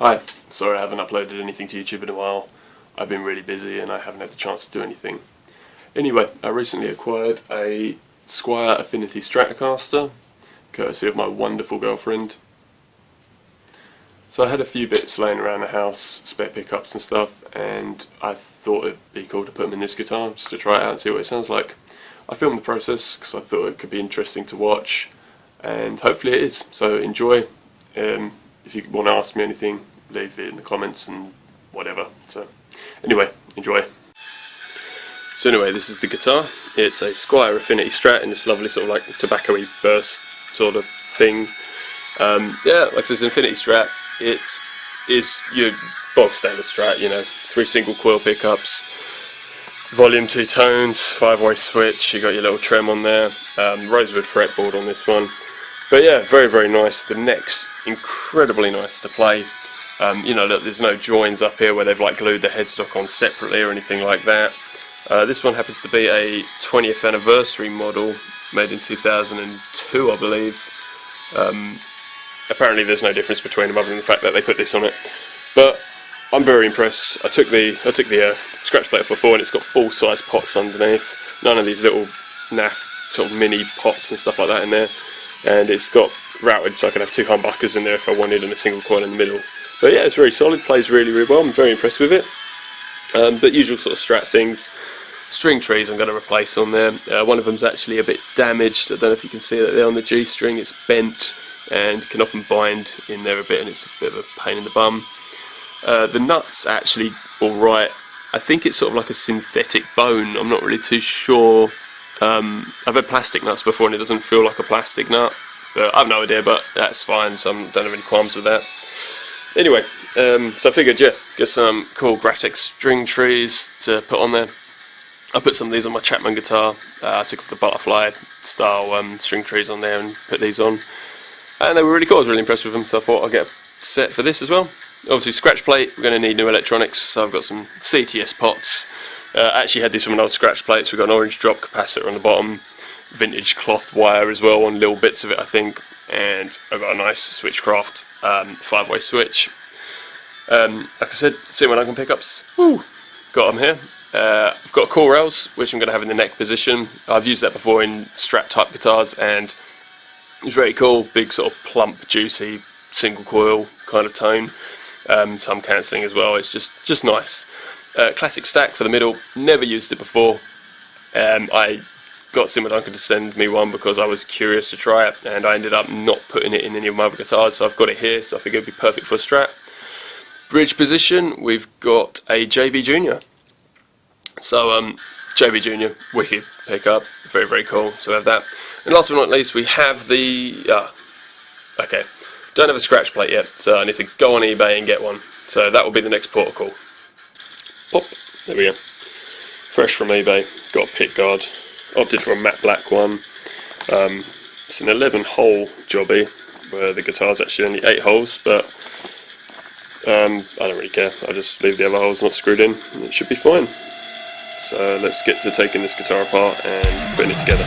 Hi, sorry I haven't uploaded anything to YouTube in a while. I've been really busy and I haven't had the chance to do anything. Anyway, I recently acquired a Squier Affinity Stratocaster, courtesy of my wonderful girlfriend. So I had a few bits laying around the house, spare pickups and stuff, and I thought it'd be cool to put them in this guitar, just to try it out and see what it sounds like. I filmed the process because I thought it could be interesting to watch, and hopefully it is, so enjoy. If you want to ask me anything, leave it in the comments and whatever. So anyway, enjoy. So anyway, this is the guitar. It's a Squier Affinity Strat in this lovely sort of like tobacco-y burst sort of thing. Yeah, like I said, it's an Affinity Strat. It is your bog standard Strat, you know, 3 single coil pickups, volume 2 tones, 5-way switch, you got your little trem on there, rosewood fretboard on this one. But yeah, very, very nice. The neck's incredibly nice to play. You know, look, there's no joins up here where they've like glued the headstock on separately or anything like that. This one happens to be a 20th anniversary model, made in 2002, I believe. Apparently there's no difference between them other than the fact that they put this on it. But I'm very impressed. I took the scratch plate off before, and it's got full-size pots underneath. None of these little naff sort of mini pots and stuff like that in there. And it's got routed so I can have 2 humbuckers in there if I wanted, and a single coil in the middle. But yeah, it's very solid, plays really, really well. I'm very impressed with it. But usual sort of Strat things. String trees I'm going to replace on there. One of them's actually a bit damaged. I don't know if you can see that there on the G string. It's bent and can often bind in there a bit, and it's a bit of a pain in the bum. The nut's actually alright. I think it's sort of like a synthetic bone. I'm not really too sure. I've had plastic nuts before and it doesn't feel like a plastic nut, but I have no idea, but that's fine, so I don't have any qualms with that. Anyway, so I figured, yeah, get some cool Gratex string trees to put on there. I put some of these on my Chapman guitar. I took off the butterfly style string trees on there and put these on, and they were really cool. I was really impressed with them, so I thought I'd get a set for this as well. Obviously scratch plate, we're going to need new electronics, so I've got some CTS pots. I actually had this from an old scratch plate, so we've got an orange drop capacitor on the bottom, vintage cloth wire as well on little bits of it I think, and I've got a nice Switchcraft 5-way switch. Like I said, C1 pickups, woo, got them here. I've got core rails, which I'm going to have in the neck position. I've used that before in Strat type guitars, and it's very cool, big sort of plump, juicy, single coil kind of tone. Some cancelling as well, it's just nice. Classic stack for the middle, never used it before. I got Simon Duncan to send me one because I was curious to try it, and I ended up not putting it in any of my other guitars, so I've got it here, so I figured it'd be perfect for a Strat. Bridge position, we've got a JB Junior. So JB Junior, wicked pickup, very, very cool, so we have that. And last but not least, we have the, okay, don't have a scratch plate yet, so I need to go on eBay and get one. So that will be the next port of call. Pop, there we go. Fresh from eBay, got a pick guard. Opted for a matte black one. It's an 11-hole jobby, where the guitar's actually only 8 holes, but I don't really care. I just leave the other holes not screwed in, and it should be fine. So let's get to taking this guitar apart and putting it together.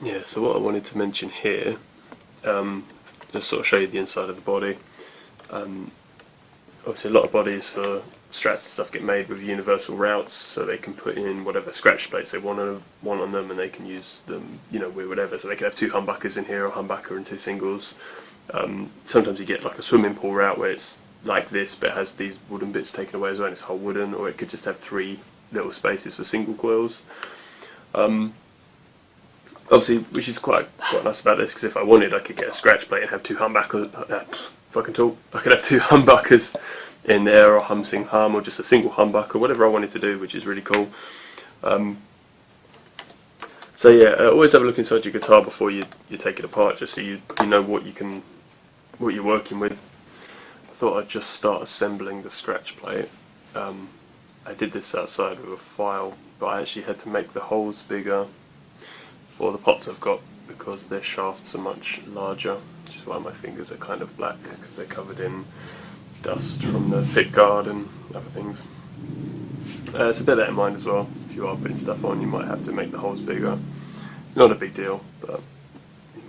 Yeah, so what I wanted to mention here, just sort of show you the inside of the body. obviously a lot of bodies for Strats and stuff get made with universal routes, so they can put in whatever scratch plates they want on them, and they can use them, you know, with whatever. So they can have 2 humbuckers in here, or humbucker and 2 singles. Sometimes you get like a swimming pool route where it's like this, but it has these wooden bits taken away as well, and it's whole wooden, or it could just have 3 little spaces for single coils. Obviously, which is quite nice about this, because if I wanted, I could get a scratch plate and have 2 humbuckers. If I can talk, I could have 2 humbuckers in there, or hum-sing hum, or just a single humbucker, whatever I wanted to do, which is really cool. So yeah, always have a look inside your guitar before you take it apart, just so you know what you're working with. I thought I'd just start assembling the scratch plate. I did this outside with a file, but I actually had to make the holes bigger for the pots I've got, because their shafts are much larger, which is why my fingers are kind of black, because they're covered in dust from the pick guard and other things. So bear that in mind as well. If you are putting stuff on, you might have to make the holes bigger. It's not a big deal, but you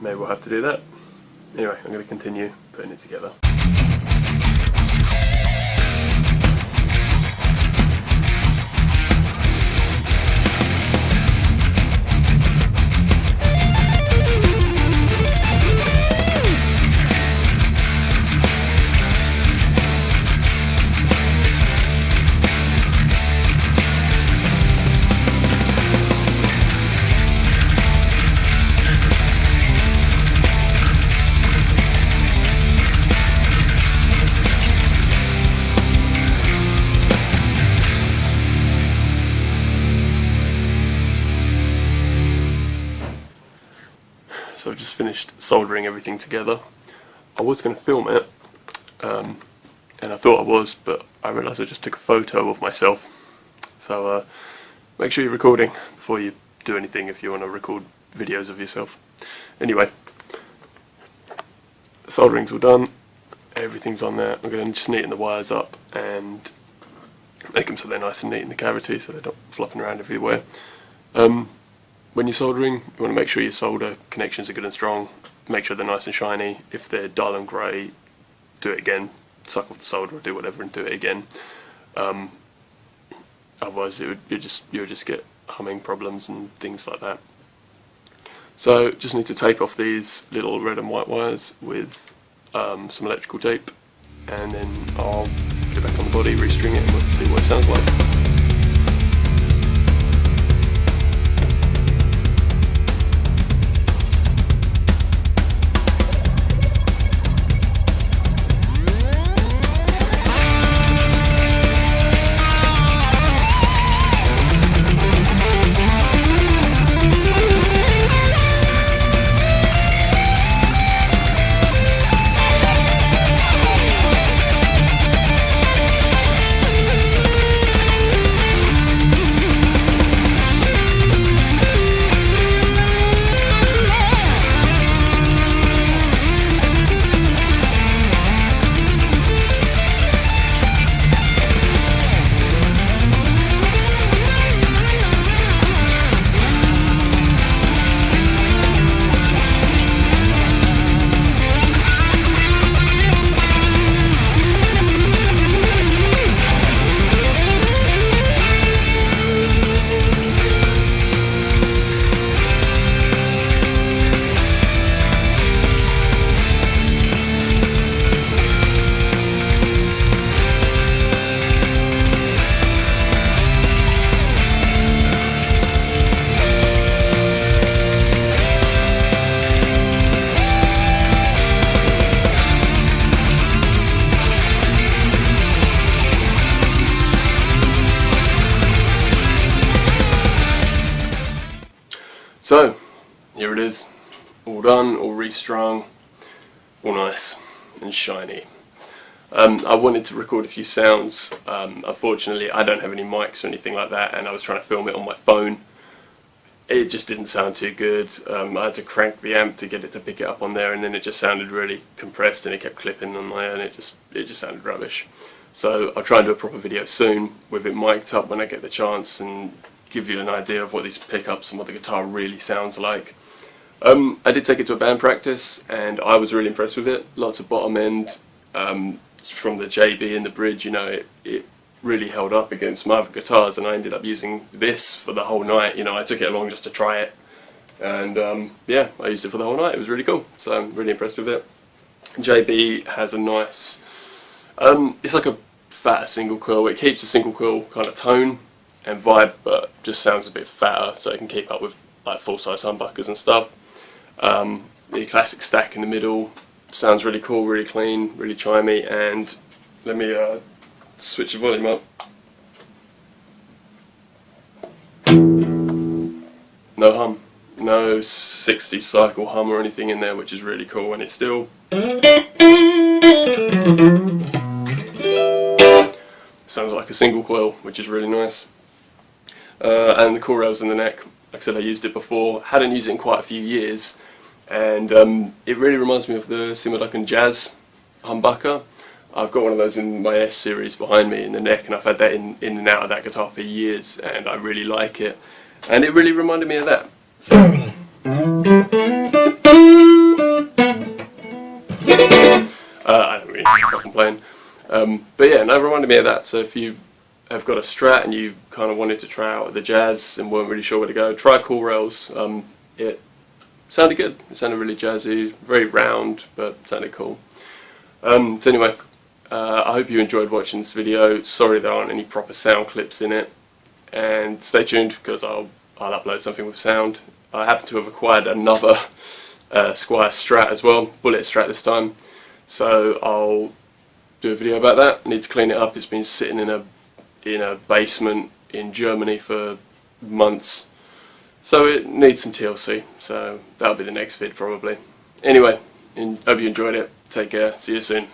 may well have to do that. Anyway, I'm going to continue putting it together. So I've just finished soldering everything together. I was going to film it, and I thought I was, but I realised I just took a photo of myself. So make sure you're recording before you do anything if you want to record videos of yourself. Anyway, soldering's all done, everything's on there. I'm going to just neaten the wires up and make them so they're nice and neat in the cavity, so they're not flopping around everywhere. When you're soldering, you want to make sure your solder connections are good and strong. Make sure they're nice and shiny. If they're dull and grey, do it again. Suck off the solder or do whatever and do it again. Otherwise, you would just get humming problems and things like that. So, just need to tape off these little red and white wires with some electrical tape, and then I'll put it back on the body, restring it, and we'll see what it sounds like. So, here it is, all done, all restrung, all nice and shiny. I wanted to record a few sounds. Unfortunately, I don't have any mics or anything like that, and I was trying to film it on my phone. It just didn't sound too good. I had to crank the amp to get it to pick it up on there, and then it just sounded really compressed, and it kept clipping on there, and it just sounded rubbish. So I'll try and do a proper video soon with it mic'd up when I get the chance, and give you an idea of what these pickups and what the guitar really sounds like. I did take it to a band practice, and I was really impressed with it. Lots of bottom end, from the JB in the bridge, you know, it really held up against my other guitars, and I ended up using this for the whole night. You know, I took it along just to try it, and yeah, I used it for the whole night. It was really cool, so I'm really impressed with it. JB has a nice, it's like a fatter single coil. It keeps the single coil kind of tone and vibe, but just sounds a bit fatter, so it can keep up with like full-size humbuckers and stuff. The classic stack in the middle sounds really cool, really clean, really chimey, and let me switch the volume up. No hum, no 60 cycle hum or anything in there, which is really cool, and it's still sounds like a single coil, which is really nice. And the cool rails in the neck, like I said, I used it before, hadn't used it in quite a few years, and it really reminds me of the Simmerducken Jazz humbucker. I've got one of those in my S series behind me in the neck, and I've had that in and out of that guitar for years, and I really like it. And it really reminded me of that. So, I don't really fucking playing. But yeah, no, it reminded me of that. So if you have got a Strat and you kind of wanted to try out the Jazz and weren't really sure where to go, try cool rails. It sounded good. It sounded really jazzy, very round, but sounded cool. So anyway, I hope you enjoyed watching this video. Sorry there aren't any proper sound clips in it, and stay tuned because I'll upload something with sound. I happen to have acquired another Squier Strat as well, bullet Strat this time, so I'll do a video about that. I need to clean it up. It's been sitting in a basement in Germany for months, so it needs some TLC, so that'll be the next vid probably. Anyway, hope you enjoyed it. Take care, see you soon.